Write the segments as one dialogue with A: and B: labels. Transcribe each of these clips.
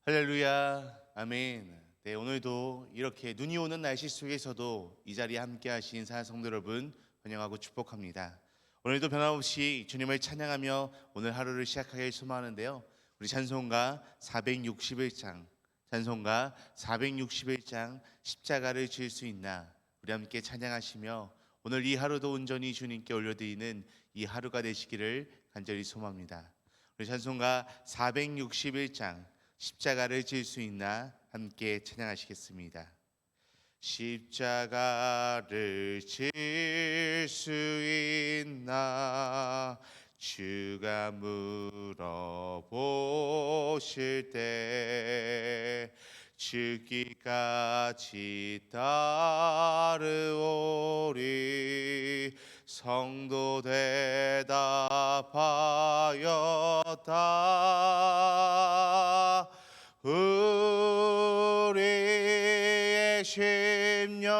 A: 할렐루야, 아멘. 네, 오늘도 이렇게 눈이 오는 날씨 속에서도 이 자리에 함께 하신 사랑 성도 여러분 환영하고 축복합니다. 오늘도 변함없이 주님을 찬양하며 오늘 하루를 시작하길 소망하는데요. 우리 찬송가 461장 십자가를 질 수 있나, 우리 함께 찬양하시며 오늘 이 하루도 온전히 주님께 올려드리는 이 하루가 되시기를 간절히 소망합니다. 우리 찬송가 461장 십자가를 질 수 있나 함께 찬양하시겠습니다. 십자가를 질 수 있나, 주가 물어보실 때 죽기까지 따르오리. 성도 대답하였다. 우리의 심령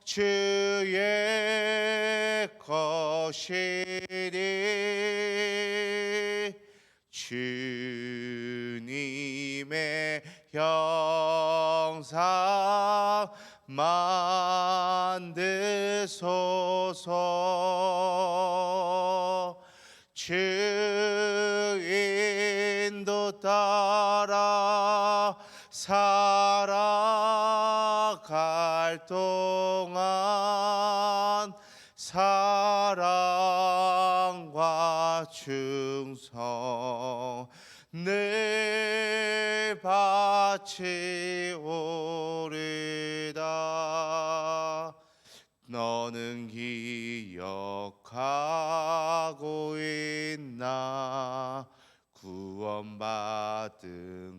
A: 주의 것이니 주님의 형상 만드소서. 주 인도 따라 살아갈 동안 사랑과 충성 늘 바치오리다. 너는 기억하고 있나, 구원받은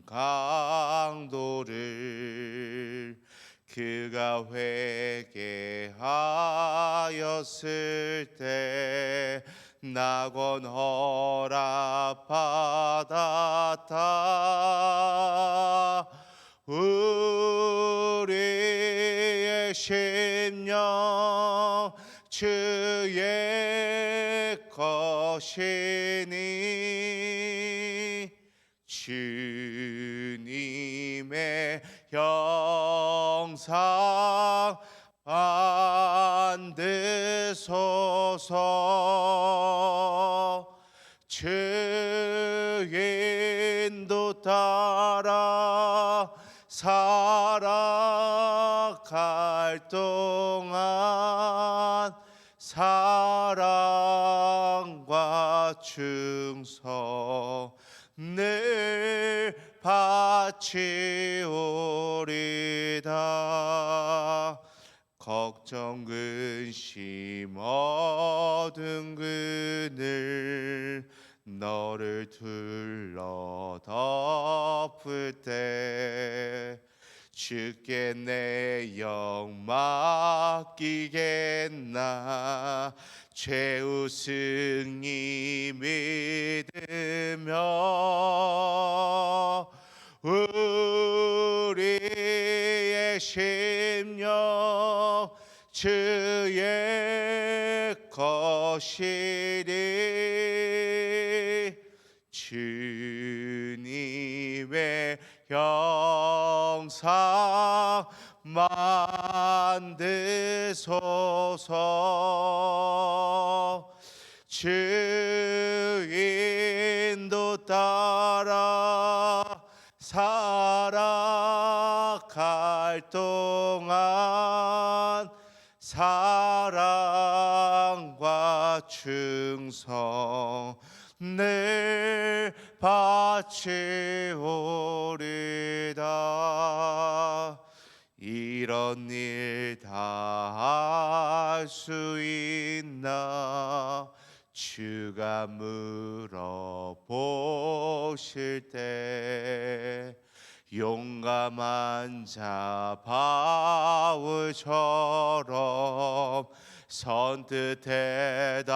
A: 강도를 그가 회개하였을 때 낙원 허락받았다. 우리의 심령 주의 것이니 주님의 형상 만드소서. 주 인도 따라 살아갈 동안 사랑과 충성 늘 바치오리다. 걱정 근심 어두운 그늘 너를 둘러 덮을 때 주께 내 영 맡기겠나. 최후 승리 믿으며 우리의 심령 주의 것이니 주님의 형상 만드소서. 주 인도 따라 살아갈 동안 사랑과 충성 늘 바치오리다. 이런 일 다 할 수 있나, 주가 물어보실 때 용감한 자 바울처럼 선뜻 대답하리라.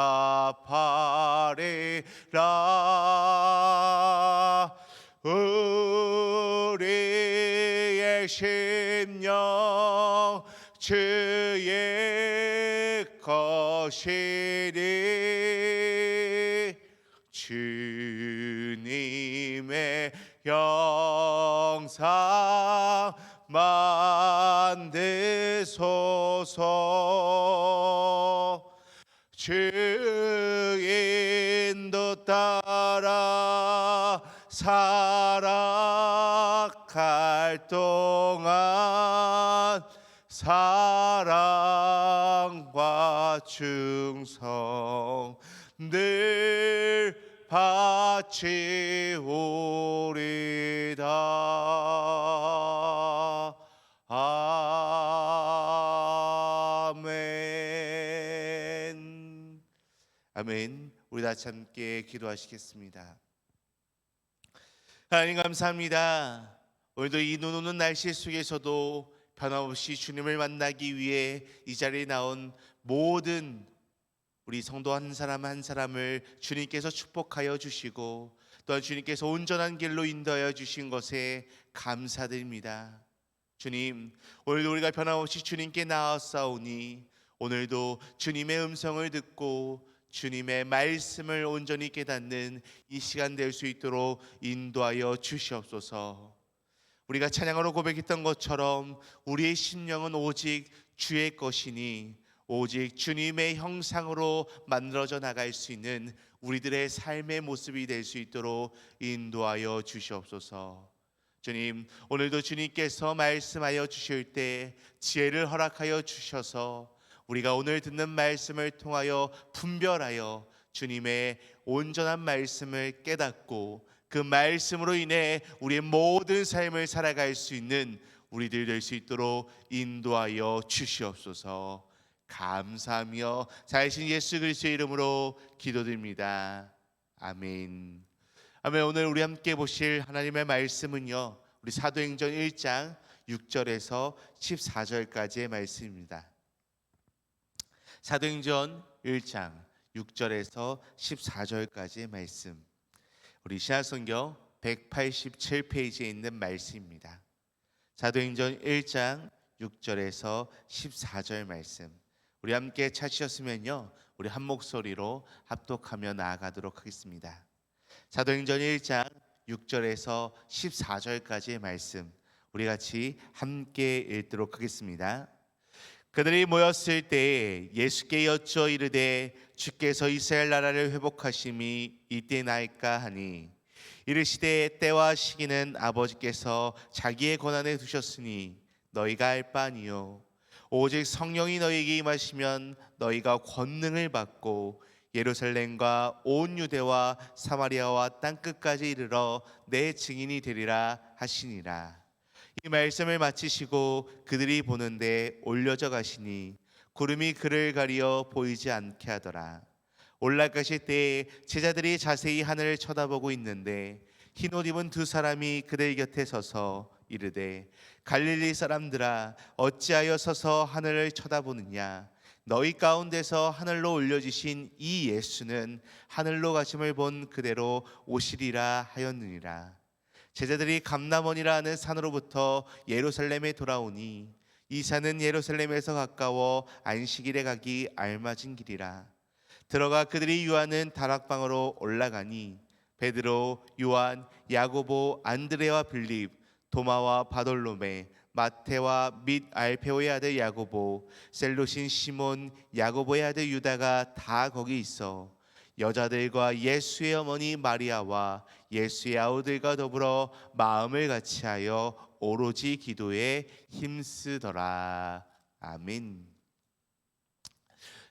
A: 우리의 심령 주의 것이니 주님의 형상만 되소서. 주인도 따라 살아갈 동안 사랑과 충성 늘 바치오리다. 아멘. 아멘. 우리 다시 함께 기도하시겠습니다. 하나님 감사합니다. 오늘도 이 눈 오는 날씨 속에서도 변함없이 주님을 만나기 위해 이 자리에 나온 모든 우리 성도 한 사람 한 사람을 주님께서 축복하여 주시고 또한 주님께서 온전한 길로 인도하여 주신 것에 감사드립니다. 주님, 오늘도 우리가 변함없이 주님께 나아싸우니 오늘도 주님의 음성을 듣고 주님의 말씀을 온전히 깨닫는 이 시간 될 수 있도록 인도하여 주시옵소서. 우리가 찬양으로 고백했던 것처럼 우리의 심령은 오직 주의 것이니 오직 주님의 형상으로 만들어져 나갈 수 있는 우리들의 삶의 모습이 될 수 있도록 인도하여 주시옵소서. 주님, 오늘도 주님께서 말씀하여 주실 때 지혜를 허락하여 주셔서 우리가 오늘 듣는 말씀을 통하여 분별하여 주님의 온전한 말씀을 깨닫고 그 말씀으로 인해 우리의 모든 삶을 살아갈 수 있는 우리들 될 수 있도록 인도하여 주시옵소서. 감사하며 자신 예수 그리스도의 이름으로 기도드립니다. 아멘. 아멘. 오늘 우리 함께 보실 하나님의 말씀은요, 우리 사도행전 1장 6절에서 14절까지의 말씀입니다. 사도행전 1장 6절에서 14절까지의 말씀, 우리 신약성경 187페이지에 있는 말씀입니다. 사도행전 1장 6절에서 14절 말씀, 우리 함께 찾으셨으면요, 우리 한 목소리로 합독하며 나아가도록 하겠습니다. 사도행전 1장 6절에서 14절까지의 말씀, 우리 같이 함께 읽도록 하겠습니다. 그들이 모였을 때 예수께 여쭈어 이르되 주께서 이스라엘 나라를 회복하심이 이때나이까 하니, 이르시되 때와 시기는 아버지께서 자기의 권한에 두셨으니 너희가 알 바 아니요 오직 성령이 너희에게 임하시면 너희가 권능을 받고 예루살렘과 온 유대와 사마리아와 땅끝까지 이르러 내 증인이 되리라 하시니라. 이 말씀을 마치시고 그들이 보는데 올려져 가시니 구름이 그를 가리어 보이지 않게 하더라. 올라가실 때에 제자들이 자세히 하늘을 쳐다보고 있는데 흰 옷 입은 두 사람이 그들 곁에 서서 이르되 갈릴리 사람들아 어찌하여 서서 하늘을 쳐다보느냐. 너희 가운데서 하늘로 올려지신 이 예수는 하늘로 가심을 본 그대로 오시리라 하였느니라. 제자들이 감람원이라 하는 산으로부터 예루살렘에 돌아오니 이 산은 예루살렘에서 가까워 안식일에 가기 알맞은 길이라. 들어가 그들이 유하는 다락방으로 올라가니 베드로, 요한, 야고보, 안드레와 빌립, 도마와 바돌로메, 마테와 및 알페오의 아들 야고보, 셀로신 시몬, 야고보의 아들 유다가 다 거기 있어 여자들과 예수의 어머니 마리아와 예수의 아우들과 더불어 마음을 같이하여 오로지 기도에 힘쓰더라. 아멘.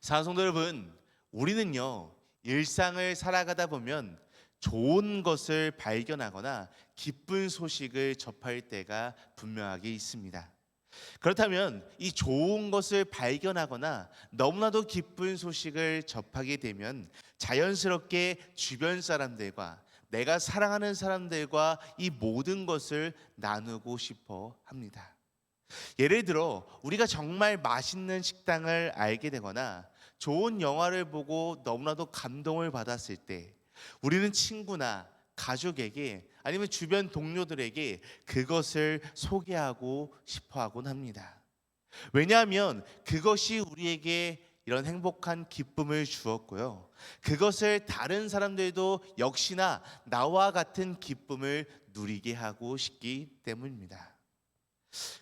A: 사랑하는 성도 여러분, 우리는요 일상을 살아가다 보면 좋은 것을 발견하거나 기쁜 소식을 접할 때가 분명하게 있습니다. 그렇다면 이 좋은 것을 발견하거나 너무나도 기쁜 소식을 접하게 되면 자연스럽게 주변 사람들과 내가 사랑하는 사람들과 이 모든 것을 나누고 싶어 합니다. 예를 들어 우리가 정말 맛있는 식당을 알게 되거나 좋은 영화를 보고 너무나도 감동을 받았을 때 우리는 친구나 가족에게 아니면 주변 동료들에게 그것을 소개하고 싶어 하곤 합니다. 왜냐하면 그것이 우리에게 이런 행복한 기쁨을 주었고요. 그것을 다른 사람들도 역시나 나와 같은 기쁨을 누리게 하고 싶기 때문입니다.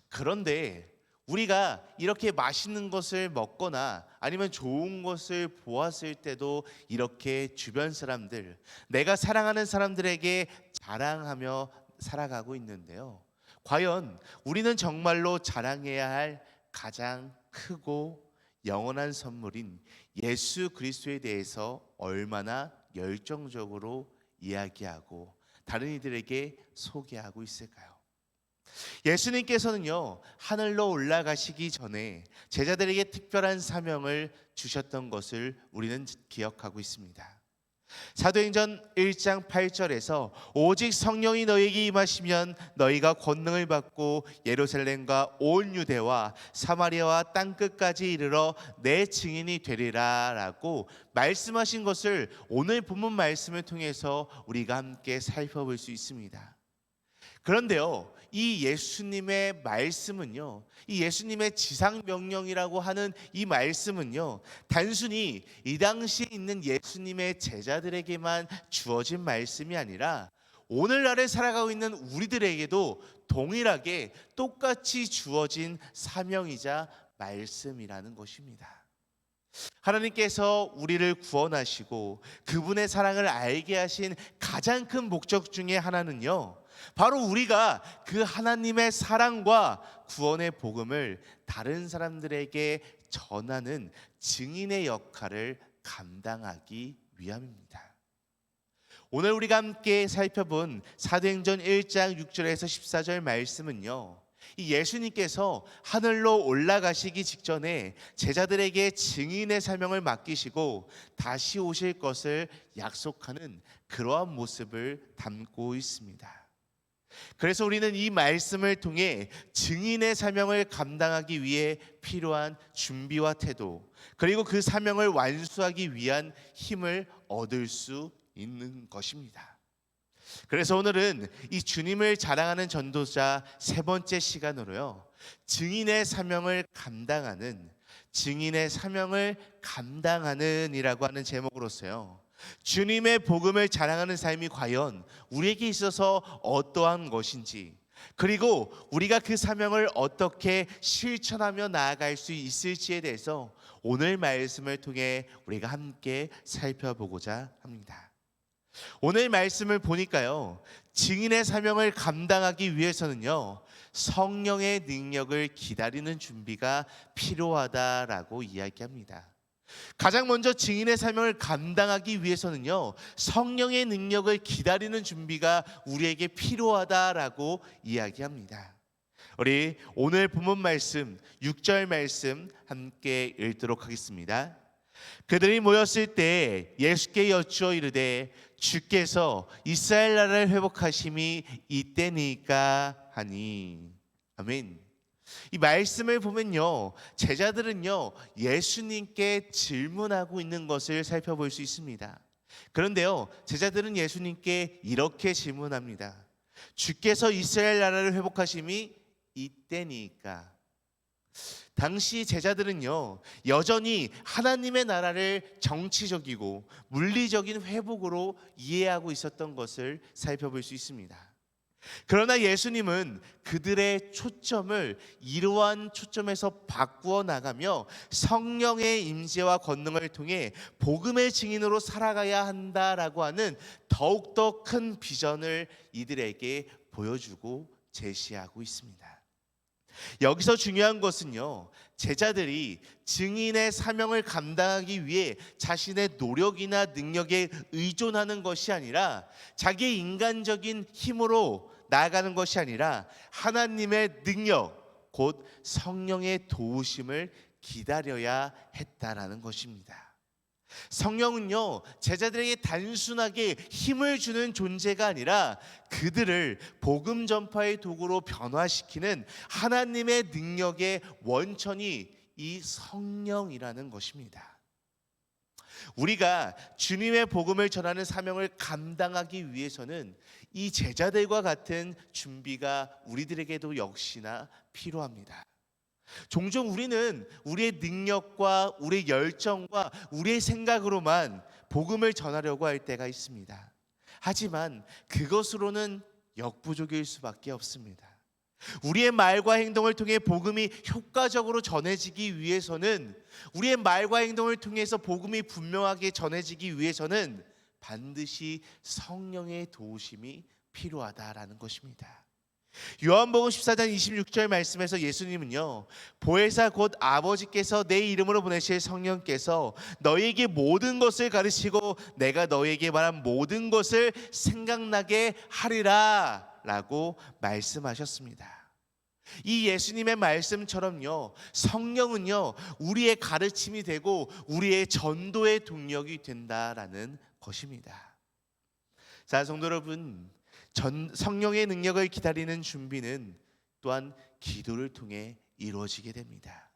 A: 그런데 우리가 이렇게 맛있는 것을 먹거나 아니면 좋은 것을 보았을 때도 이렇게 주변 사람들, 내가 사랑하는 사람들에게 자랑하며 살아가고 있는데요. 과연 우리는 정말로 자랑해야 할 가장 크고 영원한 선물인 예수 그리스도에 대해서 얼마나 열정적으로 이야기하고 다른 이들에게 소개하고 있을까요? 예수님께서는요, 하늘로 올라가시기 전에 제자들에게 특별한 사명을 주셨던 것을 우리는 기억하고 있습니다. 사도행전 1장 8절에서 오직 성령이 너희에게 임하시면 너희가 권능을 받고 예루살렘과 온 유대와 사마리아와 땅끝까지 이르러 내 증인이 되리라 라고 말씀하신 것을 오늘 본문 말씀을 통해서 우리가 함께 살펴볼 수 있습니다. 그런데요, 이 예수님의 말씀은요, 이 예수님의 지상 명령이라고 하는 이 말씀은요, 단순히 이 당시에 있는 예수님의 제자들에게만 주어진 말씀이 아니라 오늘날에 살아가고 있는 우리들에게도 동일하게 똑같이 주어진 사명이자 말씀이라는 것입니다. 하나님께서 우리를 구원하시고 그분의 사랑을 알게 하신 가장 큰 목적 중에 하나는요, 바로 우리가 그 하나님의 사랑과 구원의 복음을 다른 사람들에게 전하는 증인의 역할을 감당하기 위함입니다. 오늘 우리가 함께 살펴본 사도행전 1장 6절에서 14절 말씀은요, 이 예수님께서 하늘로 올라가시기 직전에 제자들에게 증인의 사명을 맡기시고 다시 오실 것을 약속하는 그러한 모습을 담고 있습니다. 그래서 우리는 이 말씀을 통해 증인의 사명을 감당하기 위해 필요한 준비와 태도, 그리고 그 사명을 완수하기 위한 힘을 얻을 수 있는 것입니다. 그래서 오늘은 이 주님을 자랑하는 전도자 세 번째 시간으로요, 증인의 사명을 감당하는, 증인의 사명을 감당하는 이라고 하는 제목으로서요, 주님의 복음을 자랑하는 삶이 과연 우리에게 있어서 어떠한 것인지, 그리고 우리가 그 사명을 어떻게 실천하며 나아갈 수 있을지에 대해서 오늘 말씀을 통해 우리가 함께 살펴보고자 합니다. 오늘 말씀을 보니까요, 증인의 사명을 감당하기 위해서는요, 성령의 능력을 기다리는 준비가 필요하다라고 이야기합니다. 가장 먼저 증인의 사명을 감당하기 위해서는요, 성령의 능력을 기다리는 준비가 우리에게 필요하다라고 이야기합니다. 우리 오늘 본문 말씀 6절 말씀 함께 읽도록 하겠습니다. 그들이 모였을 때 예수께 여쭈어 이르되 주께서 이스라엘 나라를 회복하심이 이때니까 하니. 아멘. 이 말씀을 보면요, 제자들은요, 예수님께 질문하고 있는 것을 살펴볼 수 있습니다. 그런데요, 제자들은 예수님께 이렇게 질문합니다. 주께서 이스라엘 나라를 회복하심이 이때니까. 당시 제자들은요, 여전히 하나님의 나라를 정치적이고 물리적인 회복으로 이해하고 있었던 것을 살펴볼 수 있습니다. 그러나 예수님은 그들의 초점을 이러한 초점에서 바꾸어 나가며 성령의 임재와 권능을 통해 복음의 증인으로 살아가야 한다라고 하는 더욱더 큰 비전을 이들에게 보여주고 제시하고 있습니다. 여기서 중요한 것은요, 제자들이 증인의 사명을 감당하기 위해 자신의 노력이나 능력에 의존하는 것이 아니라 자기의 인간적인 힘으로 나아가는 것이 아니라 하나님의 능력, 곧 성령의 도우심을 기다려야 했다라는 것입니다. 성령은요, 제자들에게 단순하게 힘을 주는 존재가 아니라 그들을 복음 전파의 도구로 변화시키는 하나님의 능력의 원천이 이 성령이라는 것입니다. 우리가 주님의 복음을 전하는 사명을 감당하기 위해서는 이 제자들과 같은 준비가 우리들에게도 역시나 필요합니다. 종종 우리는 우리의 능력과 우리의 열정과 우리의 생각으로만 복음을 전하려고 할 때가 있습니다. 하지만 그것으로는 역부족일 수밖에 없습니다. 우리의 말과 행동을 통해 복음이 효과적으로 전해지기 위해서는, 우리의 말과 행동을 통해서 복음이 분명하게 전해지기 위해서는 반드시 성령의 도우심이 필요하다라는 것입니다. 요한복음 14장 26절 말씀에서 예수님은요, 보혜사 곧 아버지께서 내 이름으로 보내실 성령께서 너희에게 모든 것을 가르치고 내가 너희에게 말한 모든 것을 생각나게 하리라 라고 말씀하셨습니다. 이 예수님의 말씀처럼요, 성령은요 우리의 가르침이 되고 우리의 전도의 동력이 된다라는 것입니다. 자, 성도 여러분, 성령의 능력을 기다리는 준비는 또한 기도를 통해 이루어지게 됩니다.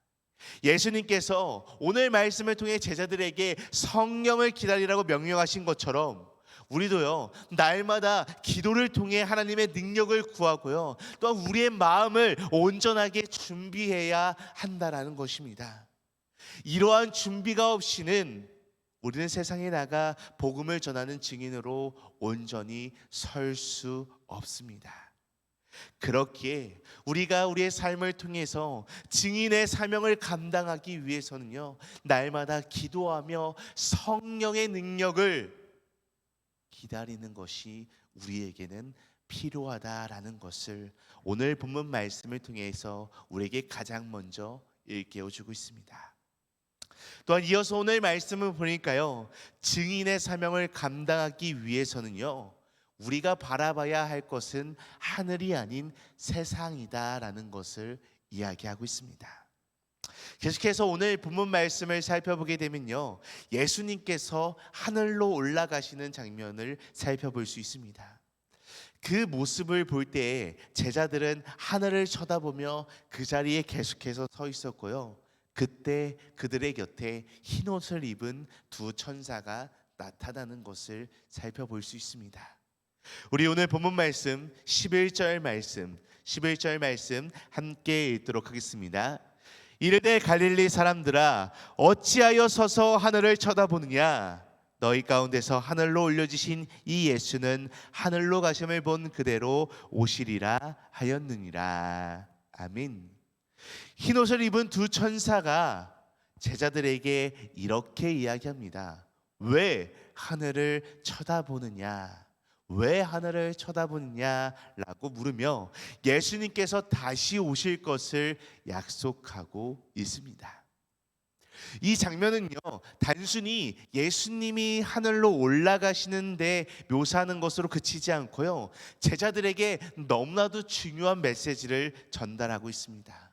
A: 예수님께서 오늘 말씀을 통해 제자들에게 성령을 기다리라고 명령하신 것처럼 우리도요, 날마다 기도를 통해 하나님의 능력을 구하고요, 또한 우리의 마음을 온전하게 준비해야 한다라는 것입니다. 이러한 준비가 없이는 우리는 세상에 나가 복음을 전하는 증인으로 온전히 설 수 없습니다. 그렇기에 우리가 우리의 삶을 통해서 증인의 사명을 감당하기 위해서는요, 날마다 기도하며 성령의 능력을 기다리는 것이 우리에게는 필요하다라는 것을 오늘 본문 말씀을 통해서 우리에게 가장 먼저 일깨워주고 있습니다. 또한 이어서 오늘 말씀을 보니까요, 증인의 사명을 감당하기 위해서는요, 우리가 바라봐야 할 것은 하늘이 아닌 세상이다라는 것을 이야기하고 있습니다. 계속해서 오늘 본문 말씀을 살펴보게 되면요, 예수님께서 하늘로 올라가시는 장면을 살펴볼 수 있습니다. 그 모습을 볼 때 제자들은 하늘을 쳐다보며 그 자리에 계속해서 서 있었고요, 그때 그들의 곁에 흰옷을 입은 두 천사가 나타나는 것을 살펴볼 수 있습니다. 우리 오늘 본문 말씀 11절 말씀 함께 읽도록 하겠습니다. 이르되 갈릴리 사람들아, 어찌하여 서서 하늘을 쳐다보느냐? 너희 가운데서 하늘로 올려지신 이 예수는 하늘로 가심을 본 그대로 오시리라 하였느니라. 아멘. 흰옷을 입은 두 천사가 제자들에게 이렇게 이야기합니다. 왜 하늘을 쳐다보느냐? 왜 하늘을 쳐다보느냐라고 물으며 예수님께서 다시 오실 것을 약속하고 있습니다. 이 장면은요, 단순히 예수님이 하늘로 올라가시는데 묘사하는 것으로 그치지 않고요, 제자들에게 너무나도 중요한 메시지를 전달하고 있습니다.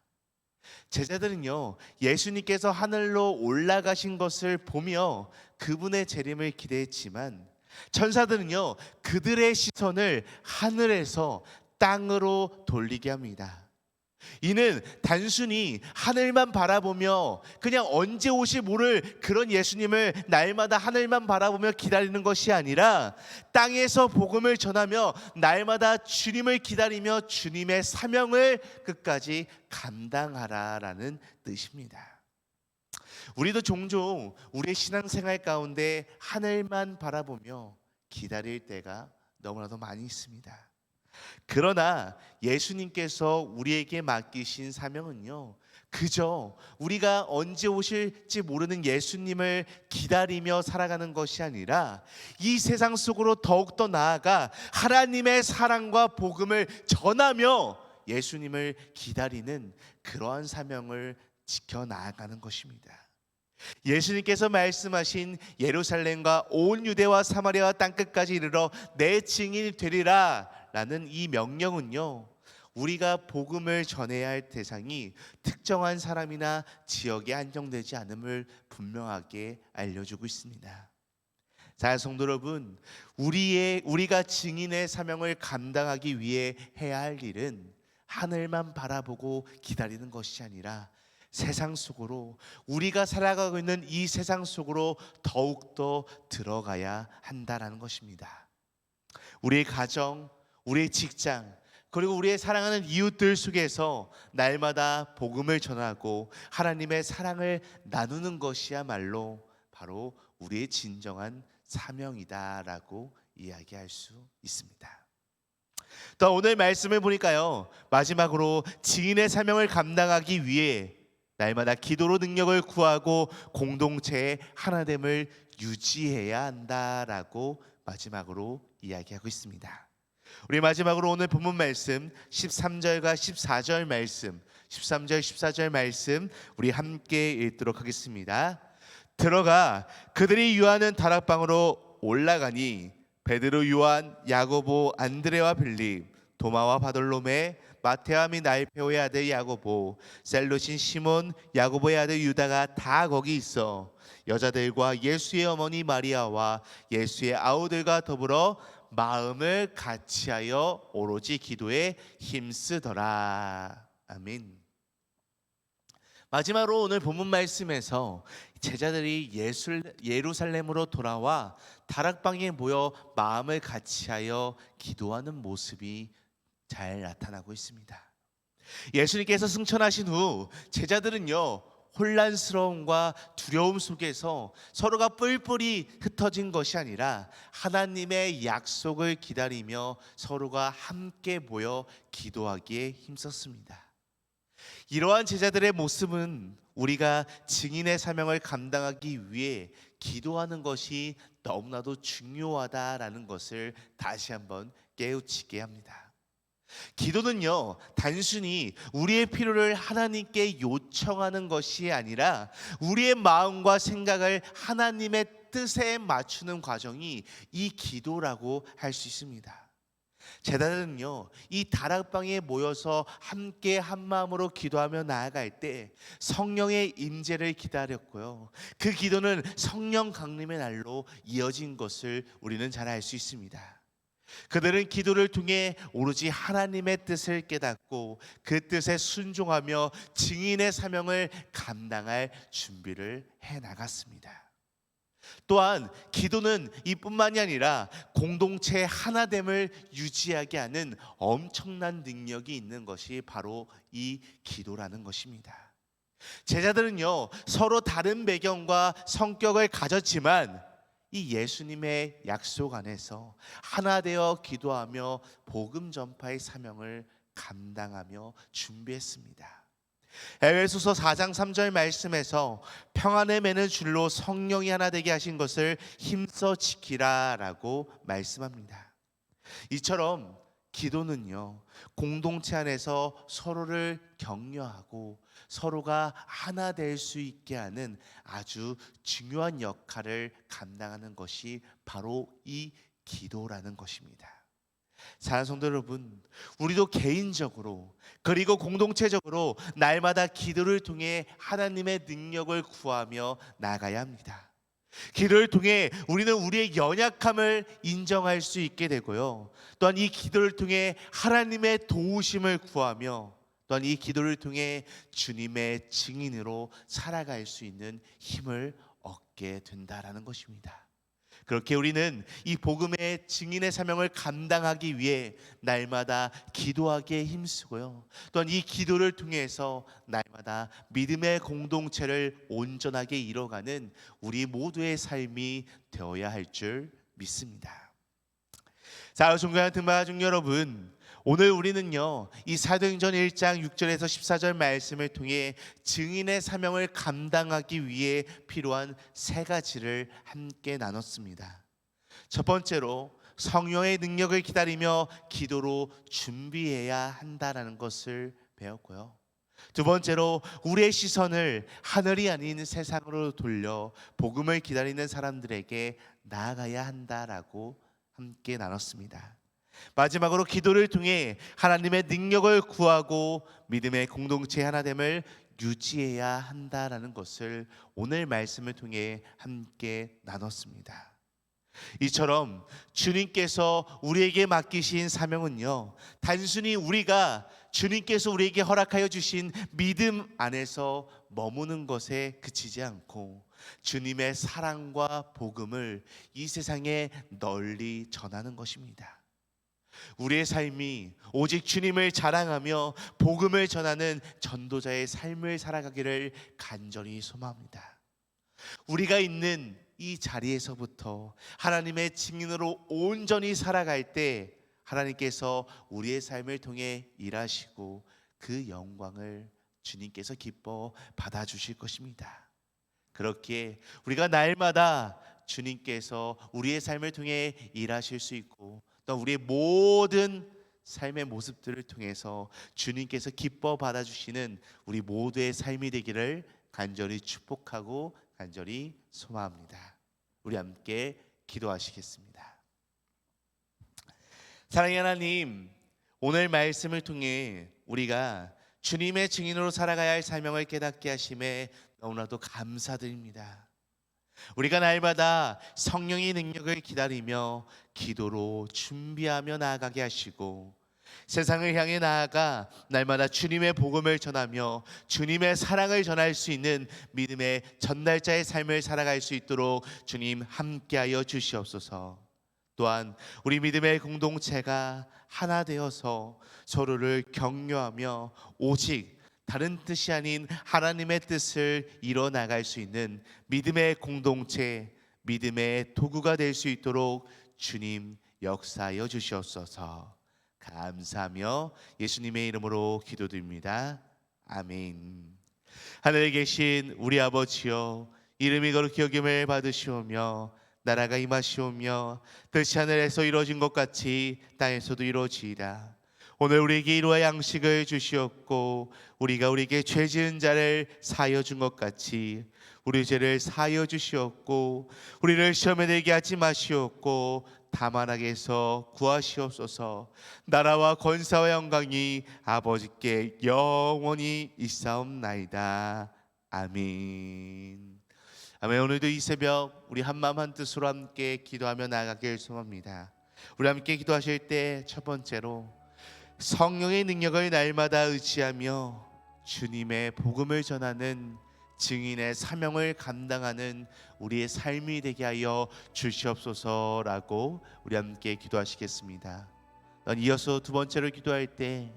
A: 제자들은요, 예수님께서 하늘로 올라가신 것을 보며 그분의 재림을 기대했지만 천사들은요, 그들의 시선을 하늘에서 땅으로 돌리게 합니다. 이는 단순히 하늘만 바라보며 그냥 언제 오실 모를 그런 예수님을 날마다 하늘만 바라보며 기다리는 것이 아니라 땅에서 복음을 전하며 날마다 주님을 기다리며 주님의 사명을 끝까지 감당하라라는 뜻입니다. 우리도 종종 우리의 신앙생활 가운데 하늘만 바라보며 기다릴 때가 너무나도 많이 있습니다. 그러나 예수님께서 우리에게 맡기신 사명은요, 그저 우리가 언제 오실지 모르는 예수님을 기다리며 살아가는 것이 아니라 이 세상 속으로 더욱더 나아가 하나님의 사랑과 복음을 전하며 예수님을 기다리는 그러한 사명을 지켜나가는 것입니다. 예수님께서 말씀하신 예루살렘과 온 유대와 사마리아와 땅끝까지 이르러 내 증인이 되리라 라는 이 명령은요, 우리가 복음을 전해야 할 대상이 특정한 사람이나 지역에 한정되지 않음을 분명하게 알려주고 있습니다. 자, 성도 여러분, 우리가 증인의 사명을 감당하기 위해 해야 할 일은 하늘만 바라보고 기다리는 것이 아니라 세상 속으로, 우리가 살아가고 있는 이 세상 속으로 더욱더 들어가야 한다라는 것입니다. 우리의 가정, 우리의 직장, 그리고 우리의 사랑하는 이웃들 속에서 날마다 복음을 전하고 하나님의 사랑을 나누는 것이야말로 바로 우리의 진정한 사명이다라고 이야기할 수 있습니다. 또 오늘 말씀을 보니까요, 마지막으로 증인의 사명을 감당하기 위해 날마다 기도로 능력을 구하고 공동체의 하나됨을 유지해야 한다라고 마지막으로 이야기하고 있습니다. 우리 마지막으로 오늘 본문 말씀 13절과 14절 말씀, 13절 14절 말씀 우리 함께 읽도록 하겠습니다. 들어가 그들이 유하는 다락방으로 올라가니 베드로, 요한, 야고보, 안드레와 빌립, 도마와 바돌로메, 마테와 및 알페오의 아들 야고보, 셀롯인 시몬, 야고보의 아들 유다가 다 거기 있어 여자들과 예수의 어머니 마리아와 예수의 아우들과 더불어 마음을 같이하여 오로지 기도에 힘쓰더라. 아멘. 마지막으로 오늘 본문 말씀에서 제자들이 예루살렘으로 돌아와 다락방에 모여 마음을 같이하여 기도하는 모습이 잘 나타나고 있습니다. 예수님께서 승천하신 후 제자들은요, 혼란스러움과 두려움 속에서 서로가 뿔뿔이 흩어진 것이 아니라 하나님의 약속을 기다리며 서로가 함께 모여 기도하기에 힘썼습니다. 이러한 제자들의 모습은 우리가 증인의 사명을 감당하기 위해 기도하는 것이 너무나도 중요하다라는 것을 다시 한번 깨우치게 합니다. 기도는요, 단순히 우리의 필요를 하나님께 요청하는 것이 아니라 우리의 마음과 생각을 하나님의 뜻에 맞추는 과정이 이 기도라고 할 수 있습니다. 제자들은요, 이 다락방에 모여서 함께 한 마음으로 기도하며 나아갈 때 성령의 임재를 기다렸고요, 그 기도는 성령 강림의 날로 이어진 것을 우리는 잘 알 수 있습니다. 그들은 기도를 통해 오로지 하나님의 뜻을 깨닫고 그 뜻에 순종하며 증인의 사명을 감당할 준비를 해나갔습니다. 또한 기도는 이뿐만이 아니라 공동체 하나됨을 유지하게 하는 엄청난 능력이 있는 것이 바로 이 기도라는 것입니다. 제자들은요, 서로 다른 배경과 성격을 가졌지만 이 예수님의 약속 안에서 하나 되어 기도하며 복음 전파의 사명을 감당하며 준비했습니다. 에베소서 4장 3절 말씀에서 평안을 매는 줄로 성령이 하나 되게 하신 것을 힘써 지키라 라고 말씀합니다. 이처럼 기도는요, 공동체 안에서 서로를 격려하고 서로가 하나 될 수 있게 하는 아주 중요한 역할을 감당하는 것이 바로 이 기도라는 것입니다. 사랑하는 성도 여러분, 우리도 개인적으로 그리고 공동체적으로 날마다 기도를 통해 하나님의 능력을 구하며 나가야 합니다. 기도를 통해 우리는 우리의 연약함을 인정할 수 있게 되고요, 또한 이 기도를 통해 하나님의 도우심을 구하며 또한 이 기도를 통해 주님의 증인으로 살아갈 수 있는 힘을 얻게 된다라는 것입니다. 그렇게 우리는 이 복음의 증인의 사명을 감당하기 위해 날마다 기도하기에 힘쓰고요, 또한 이 기도를 통해서 날마다 믿음의 공동체를 온전하게 이뤄가는 우리 모두의 삶이 되어야 할 줄 믿습니다. 자, 존경하는 등마가족 여러분, 오늘 우리는요, 이 사도행전 1장 6절에서 14절 말씀을 통해 증인의 사명을 감당하기 위해 필요한 세 가지를 함께 나눴습니다. 첫 번째로 성령의 능력을 기다리며 기도로 준비해야 한다라는 것을 배웠고요, 두 번째로 우리의 시선을 하늘이 아닌 세상으로 돌려 복음을 기다리는 사람들에게 나아가야 한다라고 함께 나눴습니다. 마지막으로 기도를 통해 하나님의 능력을 구하고 믿음의 공동체 하나됨을 유지해야 한다라는 것을 오늘 말씀을 통해 함께 나눴습니다. 이처럼 주님께서 우리에게 맡기신 사명은요, 단순히 우리가 주님께서 우리에게 허락하여 주신 믿음 안에서 머무는 것에 그치지 않고 주님의 사랑과 복음을 이 세상에 널리 전하는 것입니다. 우리의 삶이 오직 주님을 자랑하며 복음을 전하는 전도자의 삶을 살아가기를 간절히 소망합니다. 우리가 있는 이 자리에서부터 하나님의 증인으로 온전히 살아갈 때 하나님께서 우리의 삶을 통해 일하시고 그 영광을 주님께서 기뻐 받아주실 것입니다. 그렇게 우리가 날마다 주님께서 우리의 삶을 통해 일하실 수 있고 또 우리의 모든 삶의 모습들을 통해서 주님께서 기뻐 받아주시는 우리 모두의 삶이 되기를 간절히 축복하고 간절히 소망합니다. 우리 함께 기도하시겠습니다. 사랑의 하나님, 오늘 말씀을 통해 우리가 주님의 증인으로 살아가야 할 사명을 깨닫게 하심에 너무나도 감사드립니다. 우리가 날마다 성령의 능력을 기다리며 기도로 준비하며 나아가게 하시고 세상을 향해 나아가 날마다 주님의 복음을 전하며 주님의 사랑을 전할 수 있는 믿음의 전달자의 삶을 살아갈 수 있도록 주님 함께하여 주시옵소서. 또한 우리 믿음의 공동체가 하나 되어서 서로를 격려하며 오직 다른 뜻이 아닌 하나님의 뜻을 이뤄 나갈 수 있는 믿음의 공동체, 믿음의 도구가 될 수 있도록 주님 역사하여 주시옵소서. 감사하며 예수님의 이름으로 기도드립니다. 아멘. 하늘에 계신 우리 아버지여, 이름이 거룩히 여김을 받으시오며 나라가 임하시오며 뜻이 하늘에서 이루어진 것 같이 땅에서도 이루어지이다. 오늘 우리에게 이루와 양식을 주시옵고 우리가 우리에게 죄 지은 자를 사하여 준 것 같이 우리 죄를 사하여 주시옵고 우리를 시험에 들게 하지 마시옵고 다만 악에서 구하시옵소서. 나라와 권세와 영광이 아버지께 영원히 있사옵나이다. 아멘. 아멘. 오늘도 이 새벽 우리 한마음 한뜻으로 함께 기도하며 나아가길 소망합니다. 우리 함께 기도하실 때 첫 번째로 성령의 능력을 날마다 의지하며 주님의 복음을 전하는 증인의 사명을 감당하는 우리의 삶이 되게 하여 주시옵소서라고 우리 함께 기도하시겠습니다. 이어서 두 번째로 기도할 때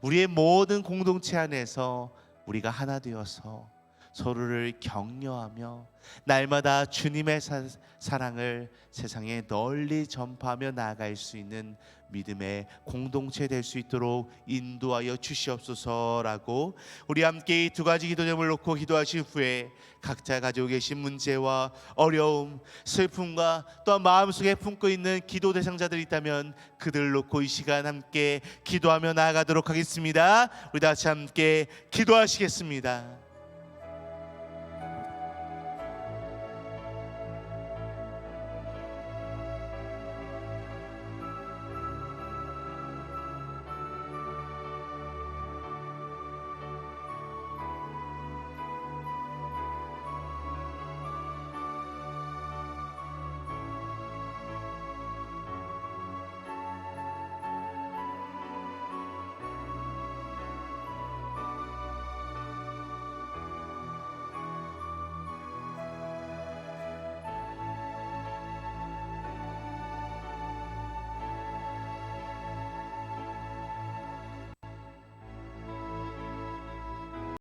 A: 우리의 모든 공동체 안에서 우리가 하나 되어서 서로를 격려하며 날마다 주님의 사랑을 세상에 널리 전파하며 나아갈 수 있는 믿음의 공동체 될 수 있도록 인도하여 주시옵소서라고 우리 함께 이 두 가지 기도 제목을 놓고 기도하신 후에 각자 가지고 계신 문제와 어려움, 슬픔과 또한 마음속에 품고 있는 기도 대상자들이 있다면 그들을 놓고 이 시간 함께 기도하며 나아가도록 하겠습니다. 우리 다 같이 함께 기도하시겠습니다.